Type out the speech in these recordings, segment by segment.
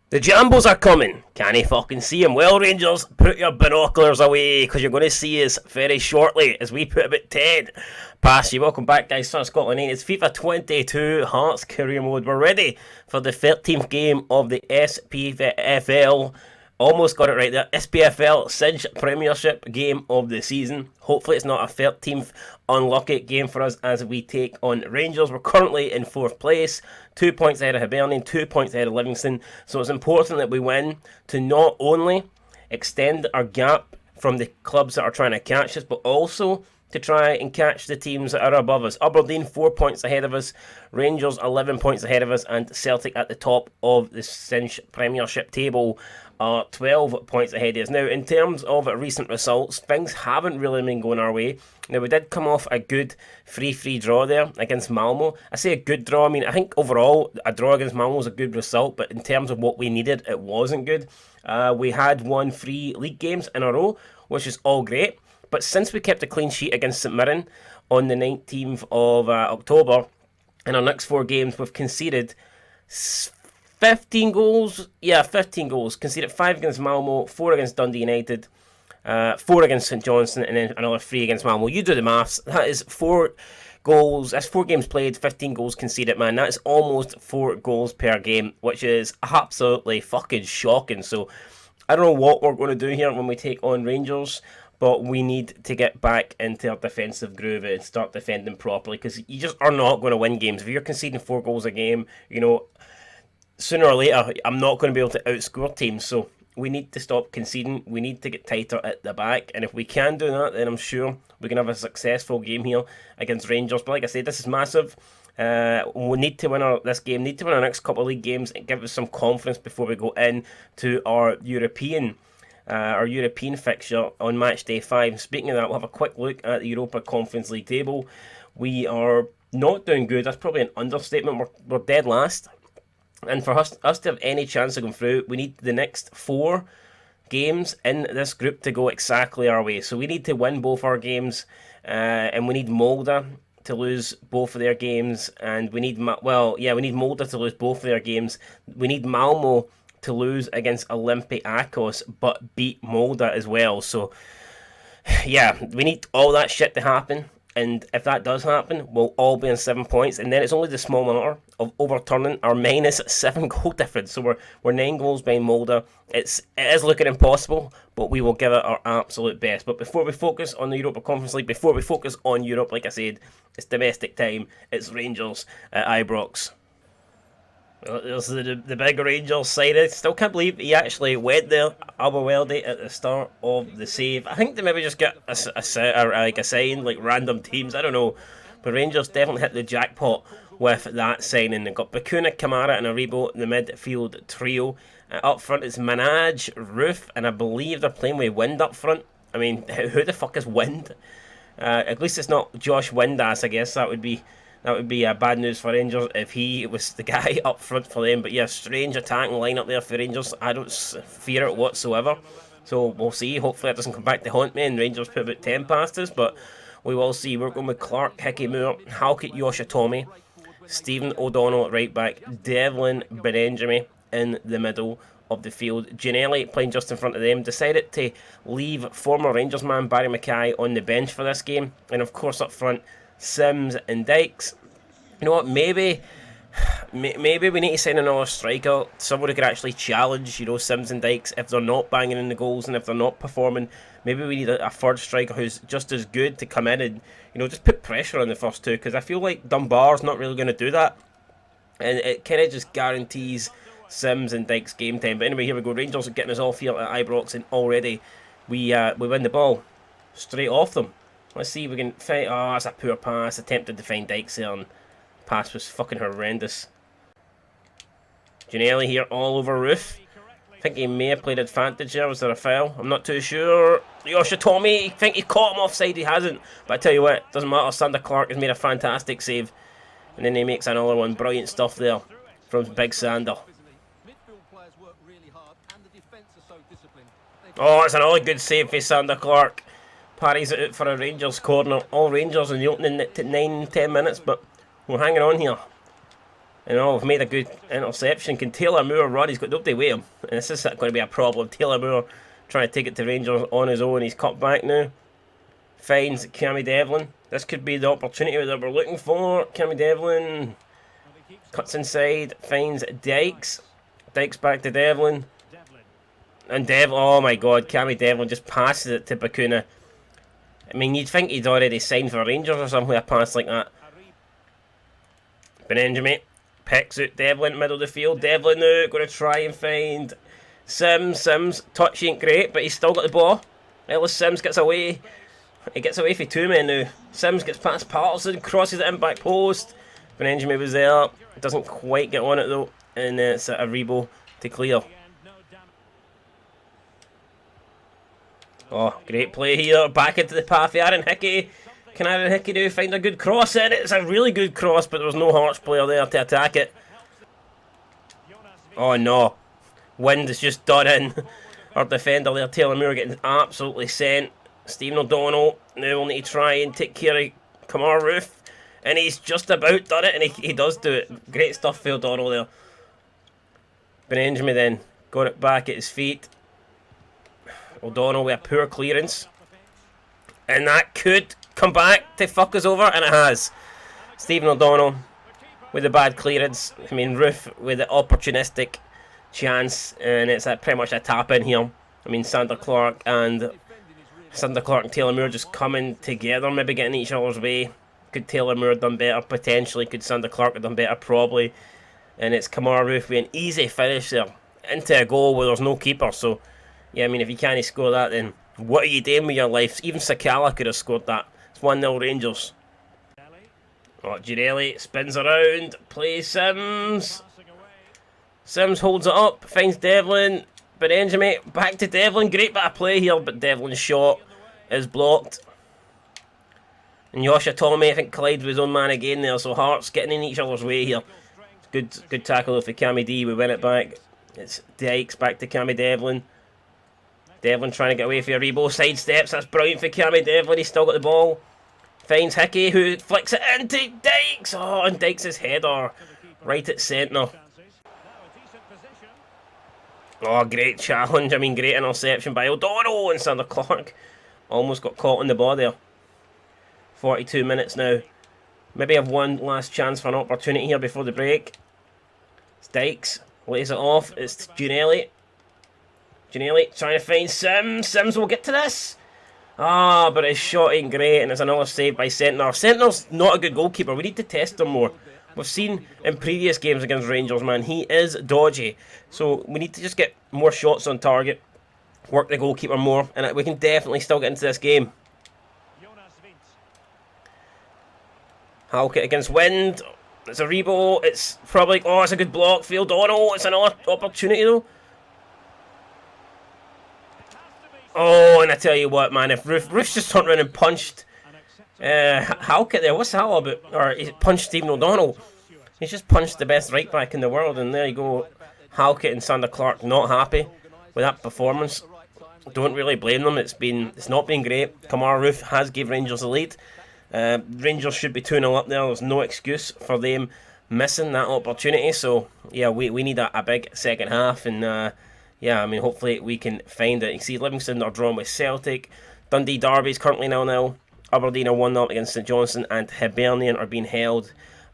The Jambos are coming. Can you fucking see them? Well, Rangers, put your binoculars away because you're going to see us very shortly as we put about 10 past you. Welcome back, guys. Son of Scotland 8. It's FIFA 22 Hearts Career Mode. We're ready for the 13th game of the SPFL. Almost got it right there. SPFL CINCH Premiership game of the season. Hopefully it's not a 13th unlucky game for us as we take on Rangers. We're currently in 4th place. 2 points ahead of Hibernian, 2 points ahead of Livingston. So it's important that we win to not only extend our gap from the clubs that are trying to catch us, but also to try and catch the teams that are above us. Aberdeen 4 points ahead of us, Rangers 11 points ahead of us, and Celtic at the top of the CINCH Premiership table are 12 points ahead of us. Now, in terms of recent results, things haven't really been going our way. Now, we did come off a good 3-3 draw there against Malmo. I say a good draw, I mean, I think overall a draw against Malmo was a good result, but in terms of what we needed, it wasn't good. We had won 3 league games in a row, which is all great. But since we kept a clean sheet against St Mirren on the 19th of October, in our next 4 games, we've conceded 15 goals. Yeah, 15 goals. Conceded 5 against Malmo, 4 against Dundee United, 4 against St Johnstone, and then another 3 against Malmo. You do the maths. That is 4 goals. That's 4 games played, 15 goals conceded, man. That is almost 4 goals per game, which is absolutely fucking shocking. So I don't know what we're going to do here when we take on Rangers, but we need to get back into our defensive groove and start defending properly, because you just are not going to win games. If you're conceding 4 goals a game, you know, sooner or later, I'm not going to be able to outscore teams. So we need to stop conceding. We need to get tighter at the back. And if we can do that, then I'm sure we can have a successful game here against Rangers. But like I said, this is massive. We need to win this game, need to win our next couple of league games and give us some confidence before we go in to our European fixture on match day 5. Speaking of that, we'll have a quick look at the Europa Conference League table. We are not doing good. That's probably an understatement. We're dead last. And for us to have any chance of going through, we need the next 4 games in this group to go exactly our way. So we need to win both our games, and we need Molde to lose both of their games, and we need we need Molde to lose both of their games. We need Malmo to lose against Olympiacos, but beat Molde as well. So yeah, we need all that shit to happen. And if that does happen, we'll all be on 7 points. And then it's only the small matter of overturning our minus 7 goal difference. So we're 9 goals behind Molde. It is looking impossible, but we will give it our absolute best. But before we focus on the Europa Conference League, before we focus on Europe, like I said, it's domestic time. It's Rangers at Ibrox. There's the big Rangers side. I still can't believe he actually went there, Alberwelde, at the start of the save. I think they maybe just got a sign, like random teams, I don't know. But Rangers definitely hit the jackpot with that signing. They've got Bakuna, Kamara and Aribo in the midfield trio. Up front it's Manaj, Roof, and I believe they're playing with Wind up front. I mean, who the fuck is Wind? At least it's not Josh Windass, I guess. That would be bad news for Rangers if he was the guy up front for them. But yeah, strange attacking lineup there for Rangers. I don't fear it whatsoever. So we'll see. Hopefully it doesn't come back to haunt me and Rangers put about 10 past us. But we will see. We're going with Clark, Hickey Moore, Halkett, Yoshitomi, Stephen O'Donnell at right back, Devlin Benenjami in the middle of the field. Gianelli playing just in front of them. Decided to leave former Rangers man Barry Mackay on the bench for this game. And of course up front, Sims and Dykes. You know what, maybe we need to sign another striker, someone who could actually challenge, you know, Sims and Dykes if they're not banging in the goals and if they're not performing. Maybe we need a third striker who's just as good to come in and, you know, just put pressure on the first 2, because I feel like Dunbar's not really going to do that, and it kind of just guarantees Sims and Dykes game time. But anyway, here we go. Rangers are getting us off here at Ibrox, and already we win the ball straight off them. Let's see if we can fight. Oh, that's a poor pass. Attempted to find Dykes there, and pass was fucking horrendous. Gianelli here all over Roof. I think he may have played advantage there. Was there a foul? I'm not too sure. Yoshitomi, I think he caught him offside. He hasn't. But I tell you what, doesn't matter. Sander Clark has made a fantastic save. And then he makes another one. Brilliant stuff there from Big Sander. Oh, it's another good save for Sander Clark. Parries it out for a Rangers corner. All Rangers in the opening 9-10 minutes, but we're hanging on here. And we've made a good interception. Can Taylor Moore run? He's got nobody with him. And this is going to be a problem. Taylor Moore trying to take it to Rangers on his own. He's cut back now. Finds Cammy Devlin. This could be the opportunity that we're looking for. Cammy Devlin cuts inside. Finds Dykes. Dykes back to Devlin. And Devlin, oh my god, Cammy Devlin just passes it to Bakuna. I mean, you'd think he'd already signed for Rangers or something with a pass like that. Benjamin picks out Devlin, middle of the field. Devlin now going to try and find Sims. Sims, touch ain't great, but he's still got the ball. Ellis Sims gets away. He gets away for two men now. Sims gets past Patterson, crosses it in back post. Benjamin was there. Doesn't quite get on it though. And it's a Rebo to clear. Oh, great play here. Back into the path of Aaron Hickey. Can Aaron Hickey do find a good cross in it? It's a really good cross, but there was no Hearts player there to attack it. Oh no. Wind is just done in. Our defender there, Taylor Moore, getting absolutely sent. Stephen O'Donnell now will need to try and take care of Kamar Roof. And he's just about done it, and he does do it. Great stuff for O'Donnell there. Benjamin then got it back at his feet. O'Donnell with a poor clearance. And that could come back to fuck us over, and it has. Stephen O'Donnell with a bad clearance. I mean, Roof with the opportunistic chance, and it's pretty much a tap in here. I mean, Sander Clark and Taylor Moore just coming together, maybe getting each other's way. Could Taylor Moore have done better? Potentially. Could Sander Clark have done better? Probably. And it's Kamar Roof with an easy finish there into a goal where there's no keeper. So, yeah, I mean, if you can't score that, then what are you doing with your life? Even Sakala could have scored that. It's 1-0 Rangers. Oh, Girelli spins around, plays Sims. Sims holds it up, finds Devlin. Benjamin back to Devlin. Great bit of play here, but Devlin's shot is blocked. And Yosha Tommy, I think, collided with his own man again there. So Hearts getting in each other's way here. Good tackle for Cammy D. We win it back. It's Dykes back to Cammy Devlin. Devlin trying to get away for a Rebo. Sidesteps. That's brilliant for Cammy Devlin. He's still got the ball. Finds Hickey, who flicks it into Dykes. Oh, and Dykes' header right at centre. Oh, great challenge. I mean, great interception by O'Donnell, and Sander Clark almost got caught in the ball there. 42 minutes now. Maybe have one last chance for an opportunity here before the break. It's Dykes. Lays it off. It's Gianelli. Gianelli trying to find Sims. Sims will get to this. Ah, but his shot ain't great, and it's another save by Centner. Centner's not a good goalkeeper. We need to test him more. We've seen in previous games against Rangers, man, he is dodgy. So we need to just get more shots on target, work the goalkeeper more, and we can definitely still get into this game. Halkett against Wind. It's a Rebo. It's probably... Oh, it's a good block. Field O'Donnell. It's another opportunity, though. Oh, and I tell you what, man, if Roof's just turned around and punched Halkett there, what's that all about? Or he punched Stephen O'Donnell. He's just punched the best right back in the world, and there you go. Halkett and Sander Clark not happy with that performance. Don't really blame them. It's not been great. Kamar Roof has gave Rangers a lead. Rangers should be 2-0 up there. There's no excuse for them missing that opportunity. So yeah, we need a big second half, and yeah, I mean, hopefully we can find it. You see Livingston are drawn with Celtic. Dundee Derby is currently 0-0. Aberdeen are 1-0 against St Johnstone, and Hibernian are being held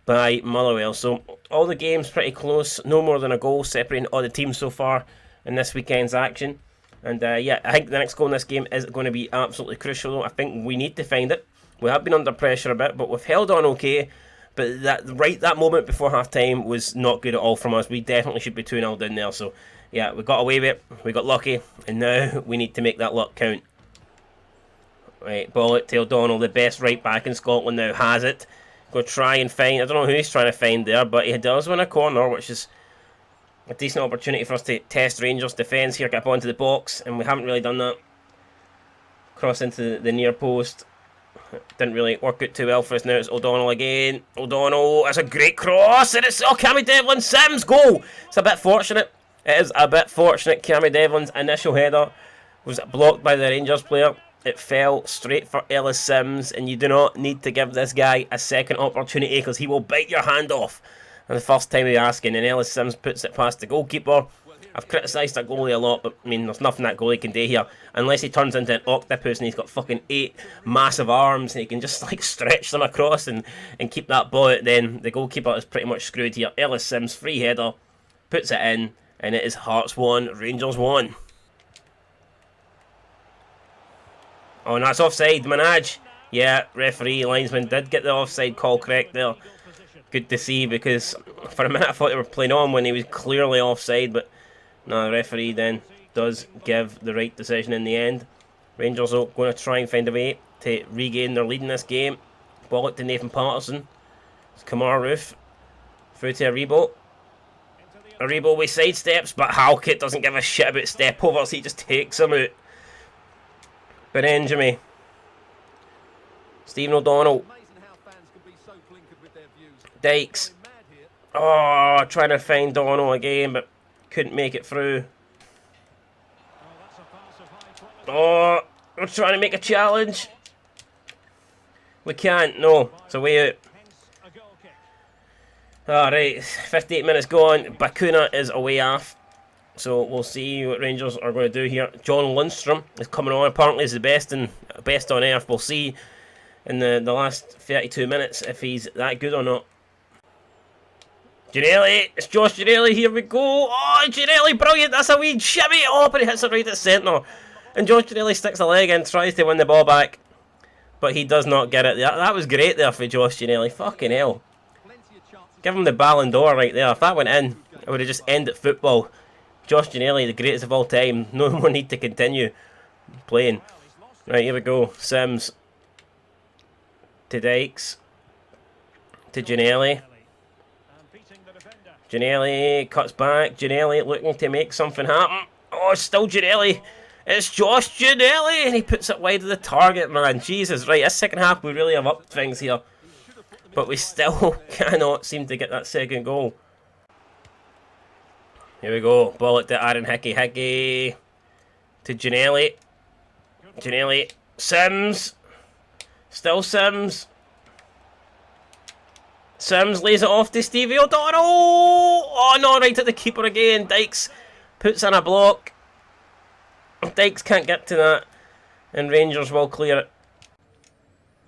by Motherwell. So all the games pretty close. No more than a goal separating all the teams so far in this weekend's action. And yeah, I think the next goal in this game is going to be absolutely crucial. I think we need to find it. We have been under pressure a bit, but we've held on okay. But that moment before half time was not good at all from us. We definitely should be 2-0 down there. So yeah, we got away with it. We got lucky, and now we need to make that luck count. Right, ball it to O'Donnell, the best right back in Scotland now, has it. Go try and find, I don't know who he's trying to find there, but he does win a corner, which is a decent opportunity for us to test Rangers' defence here, get up onto the box, and we haven't really done that. Cross into the near post. Didn't really work out too well for us now. It's O'Donnell again. O'Donnell, that's a great cross, and it's Cammy Devlin, Sims, goal! It's a bit fortunate. It is a bit fortunate. Cammy Devlin's initial header was blocked by the Rangers player. It fell straight for Ellis Sims, and you do not need to give this guy a second opportunity because he will bite your hand off. And the first time we asking, and Ellis Sims puts it past the goalkeeper. I've criticised that goalie a lot, but I mean, there's nothing that goalie can do here. Unless he turns into an octopus and he's got fucking 8 massive arms and he can just like stretch them across and keep that ball out, then the goalkeeper is pretty much screwed here. Ellis Sims, free header, puts it in, and it is Hearts 1, Rangers 1. Oh, and that's offside, Manaj. Yeah, referee, linesman did get the offside call correct there. Good to see, because for a minute I thought they were playing on when he was clearly offside, but no, the referee then does give the right decision in the end. Rangers are going to try and find a way to regain their lead in this game. Ball it to Nathan Patterson. It's Kamar Roof. Through to Aribo. Aribo with sidesteps, but Halkett doesn't give a shit about step overs. He just takes him out. Benjamin. Stephen O'Donnell. Dykes. Oh, trying to find Donald again, but couldn't make it through. Oh, we're trying to make a challenge. We can't, no. It's a way out. Alright, 58 minutes gone. Bakuna is away off. So we'll see what Rangers are going to do here. John Lundstrom is coming on. Apparently he's the best on earth. We'll see in the last 32 minutes if he's that good or not. Ginnelly, it's Josh Ginnelly, here we go. Oh, Ginnelly, brilliant, that's a wee shimmy. Oh, but he hits it right at centre. And Josh Ginnelly sticks a leg in, tries to win the ball back. But he does not get it. That was great there for Josh Ginnelly, fucking hell. Give him the Ballon d'Or right there. If that went in, it would have just ended football. Josh Ginnelly, the greatest of all time. No more need to continue playing. Right, here we go. Sims. To Dykes. To Ginnelly. Ginnelly cuts back. Ginnelly looking to make something happen. Oh, it's still Ginnelly. It's Josh Ginnelly. And he puts it wide of the target, man. Jesus, right. This second half, we really have upped things here. But we still cannot seem to get that second goal. Here we go. Ball it to Aaron Hickey. Hickey to Ginnelly. Ginnelly. Sims. Still Sims. Sims lays it off to Stevie O'Donnell. Oh no, right at the keeper again. Dykes puts in a block. Dykes can't get to that. And Rangers will clear it.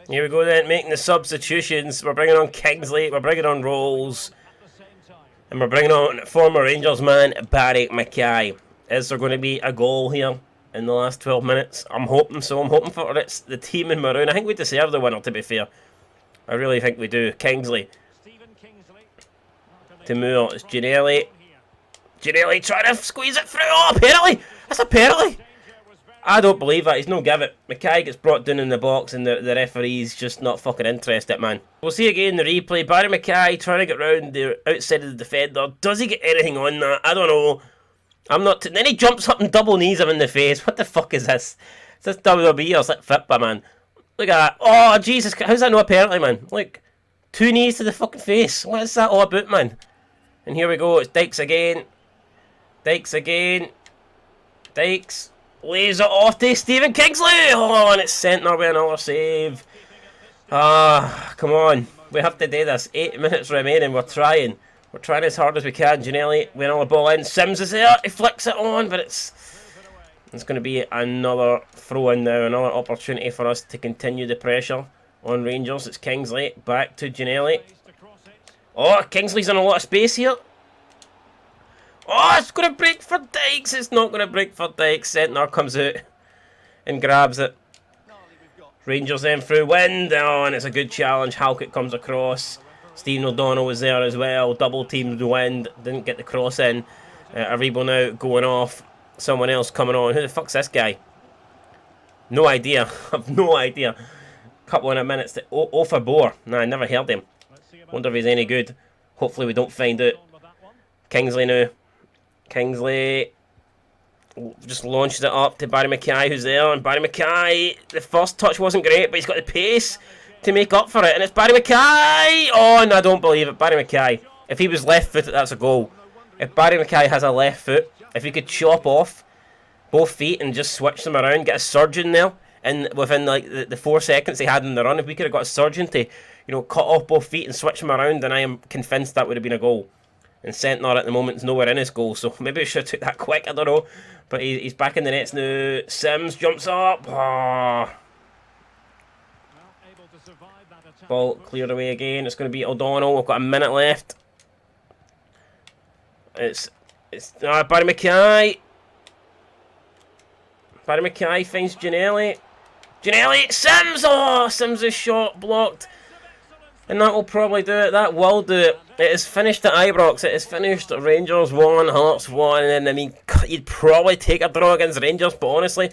Here we go then, making the substitutions. We're bringing on Kingsley. We're bringing on Rolls. And we're bringing on former Rangers man Barry Mackay. Is there going to be a goal here in the last 12 minutes? I'm hoping so. I'm hoping for it's the team in maroon. I think we deserve the winner, to be fair. I really think we do. Kingsley. To Moore. It's Ginnelly. Ginnelly trying to squeeze it through. Oh, penalty! That's a penalty! I don't believe that. He's no give it. Mackay gets brought down in the box and the referee's just not fucking interested, man. We'll see again the replay. Barry Mackay trying to get round the outside of the defender. Does he get anything on that? I don't know. I'm not... Then he jumps up and double knees him in the face. What the fuck is this? Is this WWE or is that Fifa, man? Look at that. Oh, Jesus. How's that not a penalty, man? Look. 2 knees to the fucking face. What is that all about, man? And here we go. It's Dykes again. Dykes again. Dykes. Lays it off to Stephen Kingsley. Oh, and it's centre with another save. Ah, come on. We have to do this. 8 minutes remaining. We're trying. We're trying as hard as we can. Ginnelly with another ball in. Sims is there. He flicks it on, but it's going to be another throw in now. Another opportunity for us to continue the pressure on Rangers. It's Kingsley. Back to Ginnelly. Oh, Kingsley's in a lot of space here. Oh, it's going to break for Dykes. It's not going to break for Dykes. Centre comes out and grabs it. Rangers then through wind. Oh, and it's a good challenge. Halkett comes across. Stephen O'Donnell was there as well. Double teamed the wind. Didn't get the cross in. Aribo now going off. Someone else coming on. Who the fuck's this guy? No idea. I've no idea. Couple of minutes to Ofa Boer. Nah, I never heard him. Wonder if he's any good. Hopefully we don't find out. Kingsley now. Kingsley just launched it up to Barry Mackay, who's there. And Barry Mackay, the first touch wasn't great, but he's got the pace to make up for it. And it's Barry Mackay. Oh, and I don't believe it. Barry Mackay. If he was left-footed, that's a goal. If Barry Mackay has a left foot, if he could chop off both feet and just switch them around, get a surgeon there, and within like the 4 seconds he had in the run, if we could have got a surgeon to cut off both feet and switch him around, then I am convinced that would have been a goal. And Centner at the moment is nowhere in his goal, so maybe we should have took that quick, I don't know. But he's back in the nets now. Sims jumps up. Oh. Ball cleared away again. It's going to be O'Donnell. We've got a minute left. It's Barry Mackay. Barry Mackay finds Giannelli. Giannelli! Sims! Oh, Sims' shot blocked. And that will probably do it. That will do it. It is finished at Ibrox. It is finished. Rangers 1, Hearts 1. And I mean, you'd probably take a draw against Rangers. But honestly,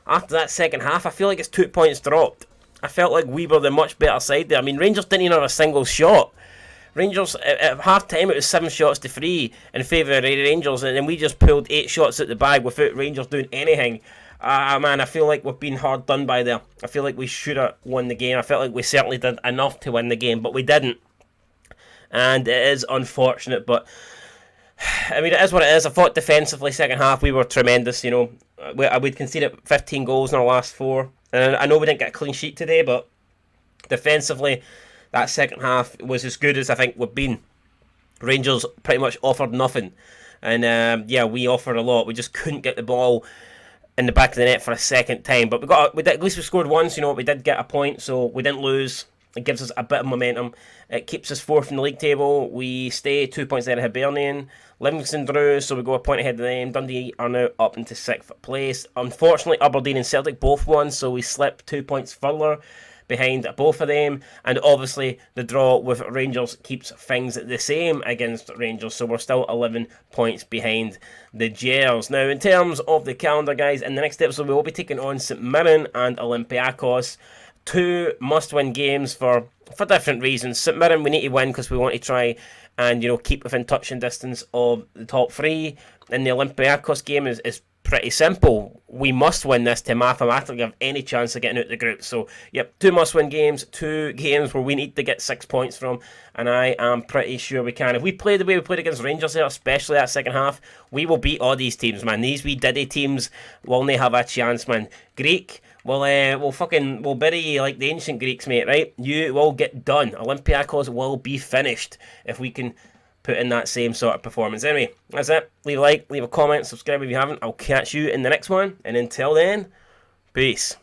after that second half, I feel like it's 2 points dropped. I felt like we were the much better side there. I mean, Rangers didn't even have a single shot. Rangers, at half-time, it was 7 shots to 3 in favour of Rangers. And then we just pulled 8 shots at the bag without Rangers doing anything. Man, I feel like we've been hard done by there. I feel like we should have won the game. I felt like we certainly did enough to win the game, but we didn't. And it is unfortunate, but I mean, it is what it is. I thought defensively, second half, we were tremendous, We'd conceded 15 goals in our last 4. And I know we didn't get a clean sheet today, but defensively, that second half was as good as I think we've been. Rangers pretty much offered nothing. And we offered a lot. We just couldn't get the ball in the back of the net for a second time, but at least we scored once. We did get a point, so we didn't lose. It gives us a bit of momentum. It keeps us 4th in the league table. We stay 2 points ahead of Hibernian. Livingston drew, so we go a point ahead of them. Dundee are now up into 6th place. Unfortunately, Aberdeen and Celtic both won, so we slip 2 points further behind both of them. And obviously, the draw with Rangers keeps things the same against Rangers, so we're still 11 points behind the Gers. Now, in terms of the calendar, guys, in the next episode, we will be taking on St Mirren and Olympiacos. 2 must-win games for different reasons. St Mirren, we need to win because we want to try and keep within touching distance of the top 3. And the Olympiacos game is pretty simple. We must win this to mathematically have any chance of getting out of the group. So, yep, 2 must-win games, 2 games where we need to get 6 points from, and I am pretty sure we can. If we play the way we played against Rangers there, especially that second half, we will beat all these teams, man. These wee diddy teams will only have a chance, man. Greek, we'll bury you like the ancient Greeks, mate, right? You will get done. Olympiacos will be finished if we can put in that same sort of performance. Anyway, that's it. Leave a like, leave a comment, subscribe if you haven't. I'll catch you in the next one, and until then, peace.